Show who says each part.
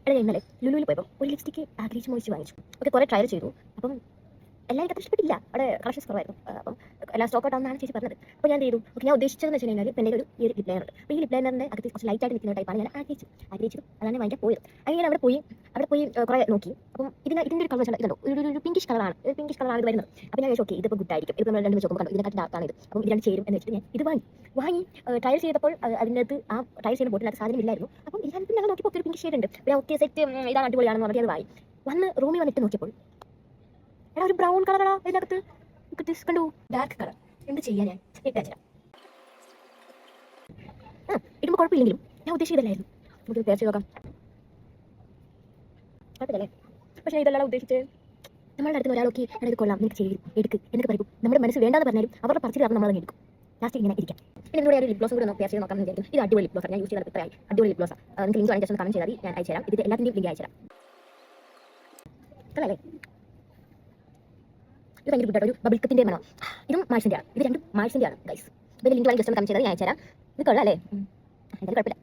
Speaker 1: എടാ ഇന്നലെ ലുലുവിൽ പോയപ്പോൾ ഒരു ലിപ്സ്റ്റിക്ക് ആഗ്രഹിച്ച് മോഹിച്ച് വാങ്ങിച്ചു. ഓക്കെ, കുറേ ട്രയൽ ചെയ്തു. അപ്പം എല്ലാവരും അത്ര ഇഷ്ടപ്പെട്ടില്ല. അവിടെ കളക്ഷൻസ് കുറവായിരുന്നു. അപ്പം എല്ലാം സ്റ്റോക്ക് ഔട്ട് ആണെന്നാണ് ചേച്ചി പറഞ്ഞത്. അപ്പോൾ ഞാൻ ചെയ്തു. ഓക്കെ, ഞാൻ ഉദ്ദേശിച്ചതെന്ന് വെച്ച് കഴിഞ്ഞാൽ പിന്നെ ഈ ഒരു ലിപ് ലൈനർ ഉണ്ട്. അപ്പോൾ ഈ ലിപ് ലൈനറിൻ്റെ അകത്ത് കുറച്ച് ലൈറ്റായിട്ട് നിൽക്കുന്ന ടൈപ്പാണ് ഞാൻ ആഗ്രഹിച്ചത്. അതാണ് വാങ്ങിക്കാൻ പോയത്. അങ്ങനെ ഞാൻ അവിടെ പോയി കുറേ നോക്കി. അപ്പം ഇതിൻ്റെ ഒരു കളർ വെച്ചാൽ ഇതുണ്ടോ, ഒരു പിങ്കിഷ് കളറാണ് ഇത് വരുന്നത്. അപ്പോൾ ഞാൻ ഓക്കെ, ഇതിപ്പോൾ ഗുഡ് ആയിരിക്കും. ഇതിപ്പോൾ നമ്മൾ രണ്ട് വെച്ച് നോക്കുമ്പോൾ കണ്ടു ഇതിനെക്കാട്ടി ഡാർക്കാണ് ഇത്. അപ്പം ഇത് രണ്ട് ചേരും എന്ന് വെച്ചിട്ട് ഞാൻ ഇത് വാങ്ങി ട്രയൽ ചെയ്തപ്പോൾ അതിനകത്ത് ആ ട്രയൽ ചെയ്യുന്ന ബോട്ടിനകത്ത് സാധനം ഇല്ലായിരുന്നു. അപ്പം എല്ലാവരും ഞങ്ങൾ നോക്കിയപ്പോൾ ഒരു പിങ്ക് ഷെയ്ഡ് ഉണ്ട്. പിന്നെ ഓക്കെ സെറ്റ് ഇതാണ് അടിപൊളിയാണെന്ന് പറഞ്ഞിട്ട് അത് വന്ന് റൂമിൽ വന്നിട്ട് നോക്കിയപ്പോൾ എടാ ഒരു ബ്രൗൺ കളറാ ഇതിനകത്ത്. കണ്ടു, ഡാർക്ക് കളർ. എന്ത് ചെയ്യാൻ ഞാൻ ഇട്ടുതരാം. ഇടുമ്പോൾ കുഴപ്പമില്ലെങ്കിലും ഞാൻ ഉദ്ദേശിച്ചതല്ലായിരുന്നു. നമുക്ക് പേർ ചെയ്ത് നോക്കാം. കുഴപ്പമില്ലല്ലേ? പക്ഷേ ഇതല്ല ഉദ്ദേശിച്ച് നമ്മളുടെ അടുത്ത് ഒരാളൊക്കെ ഇത് കൊള്ളാം, നിനക്ക് ചെയ്യും, എടുക്ക് എന്നൊക്കെ പറയും. നമ്മുടെ മനസ്സ് വേണ്ടാന്ന് പറഞ്ഞാലും അവരുടെ പറിച്ചു കാരണം നമ്മളത് എടുക്കും. ലാസ്റ്റ് ഇങ്ങനെ ഇരിക്കാം. പിന്നെ ഇവിടെ ഒരു ലിപ് ഗ്ലോസും കൂടെ പേർ ചെയ്ത് നോക്കാൻ വിചാരിക്കും. ഇത് അടിപൊളി ലിപ് ഗ്ലോസ്. ഞാൻ യൂസ് ചെയ്ത ഇത്രയായി അടിപൊളി ലിപ് ഗ്ലോസ്. നിങ്ങൾക്ക് ലിങ്ക് വേണമെങ്കിൽ ജസ്റ്റ് കമന്റ് ചെയ്താൽ ഞാൻ അയച്ചുതരാം. ഇതിന്റെ എല്ലാത്തിൻ്റെയും ലിങ്ക് അയച്ചുതരാം. അല്ലേ, ഇത് ഭയങ്കര ഗുഡ്. ഒരു ബബിൾക്കത്തിൻ്റെ മണം. ഇതും മാഴ്സിൻ്റെ ആണ്. ഇത് രണ്ടും മാഴ്സിൻ്റെ ആണ് ഗൈസ്. ഇതിൻ്റെ ലിങ്ക് വേണമെങ്കിൽ ജസ്റ്റ് കമന്റ് ചെയ്താൽ ഞാൻ അയച്ചുതരാം. ഇത് കൊള്ളാം അല്ലേ? എന്തായാലും കുഴപ്പമില്ല.